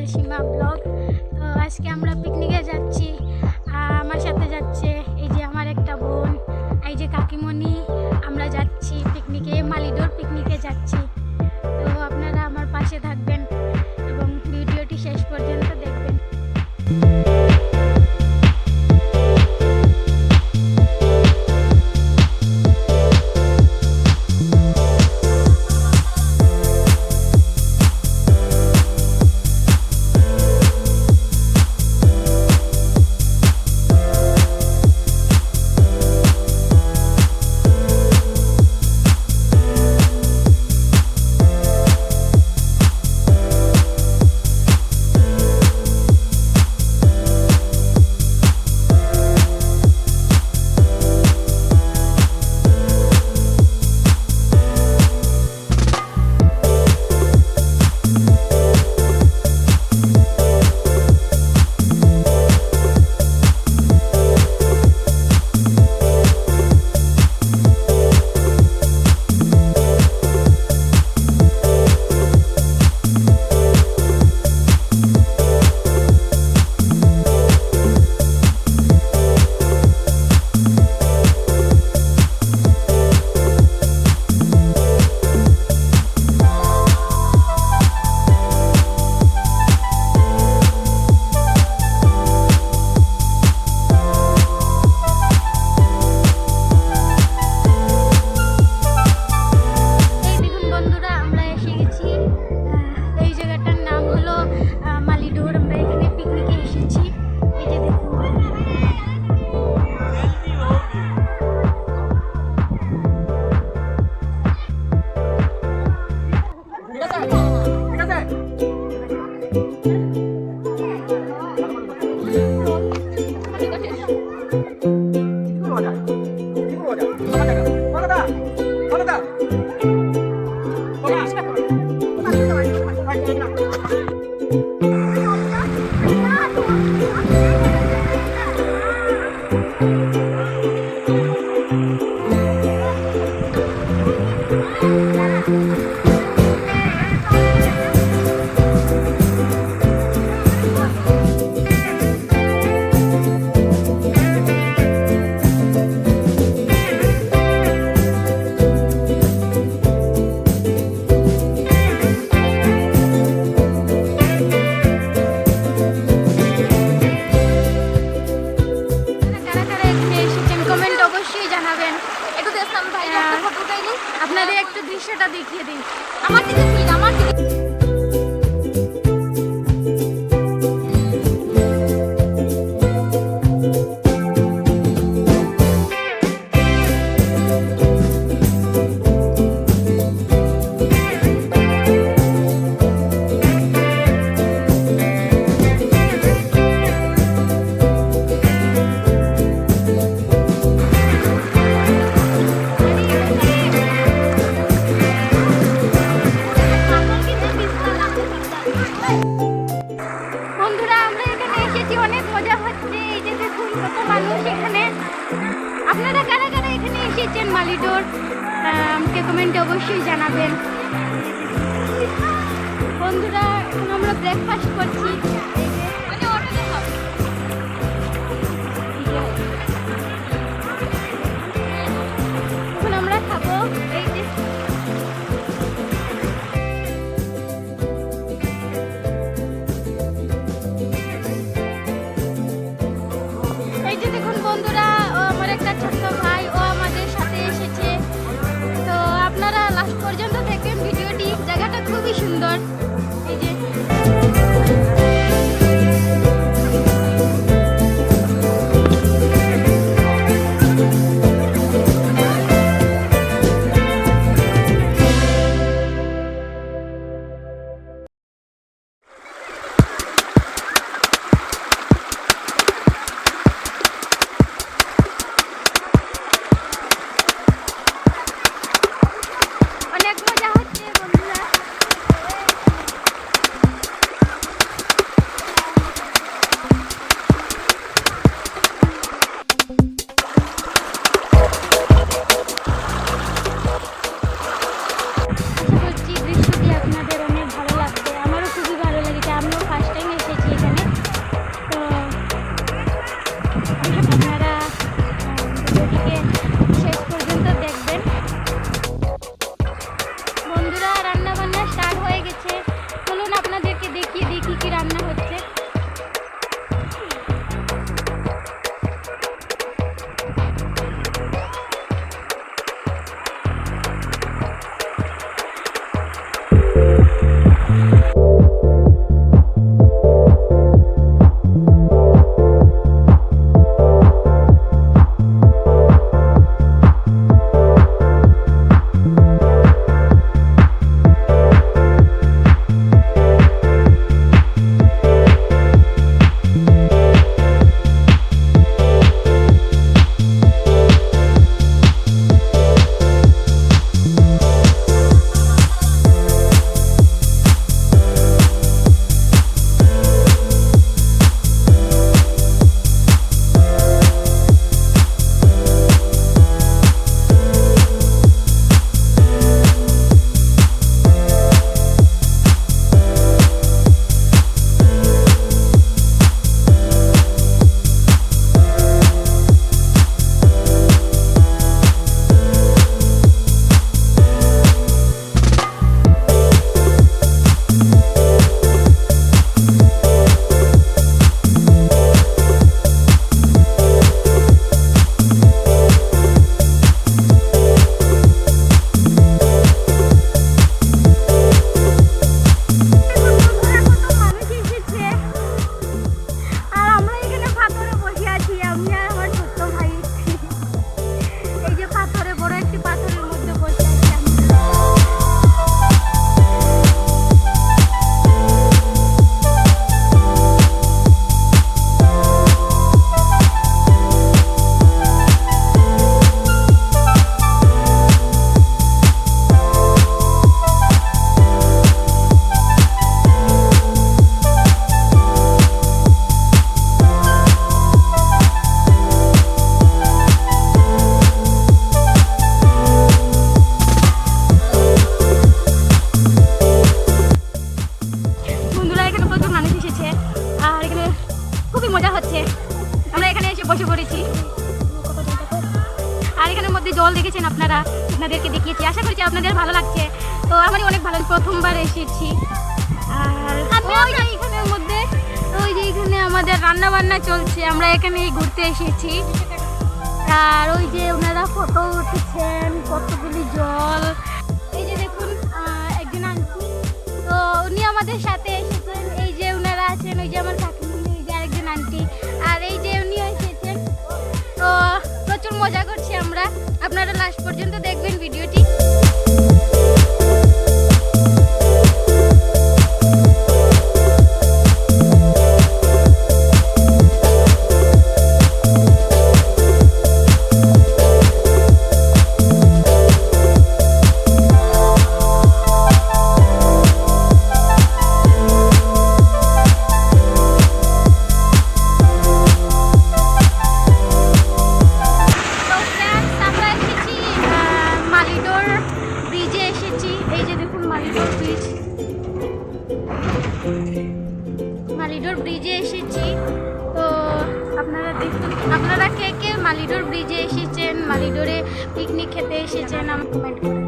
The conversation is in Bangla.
আপনাদের সীমা ব্লগ। তো আজকে আমরা পিকনিকে যাচ্ছি। আমার সাথে যাচ্ছে এই যে আমার একটা বোন, এই যে কাকিমণি। আমরা যাচ্ছি পিকনিকে, মালিডোর পিকনিকে যাচ্ছি। তো আপনারা আমার পাশে থাকবেন এবং ভিডিওটি শেষ পর্যন্ত দেখবেন। আপনাদের একটু দৃশ্যটা দেখিয়ে দিন। আমার দিকে আমার দিকে আপনারা কারা কারা এখানে এসেছেন মালিডোর, আমাকে কমেন্টে অবশ্যই জানাবেন। বন্ধুরা এখন আমরা ব্রেকফাস্ট করছি। এখন আমরা খাবো এই যে দেখুন বন্ধুরা, আমার একটা ছোট্ট ভাই, ও আমাদের সাথে এসেছে। তো আপনারা লাস্ট পর্যন্ত দেখবেন ভিডিওটি, জায়গাটা খুবই সুন্দর। এই যে দেখেছেন আপনারা, আপনাদেরকে দেখিয়েছি, আশা করছি আপনাদের ভালো লাগছে। তো আমারই অনেক ভালো, প্রথমবার এসেছি। আর ওই যে এখানের মধ্যে, ওই যে এখানে আমাদের রান্না বান্না চলছে, আমরা এখানে ঘুরতে এসেছি। আর ওই যে ওনারা ফটো উঠেছেন, কতগুলি জল, এই যে দেখুন একজন আন্টি, তো উনি আমাদের সাথে এসেছেন। এই যে ওনারা আছেন, ওই যে আমার কাকিমণি, এই যে আরেকজন আন্টি, আর এই যে উনিও এসেছেন। তো প্রচুর মজা করছি আমরা, আপনারা লাস্ট পর্যন্ত দেখবেন ভিডিওটি। মালিডোর ব্রিজে এসেছি। তো আপনারা দেখুন, আপনারা কে কে মালিডোর ব্রিজে এসেছেন, মালিডোরে পিকনিক খেতে এসেছেন, আমার কমেন্ট করুন।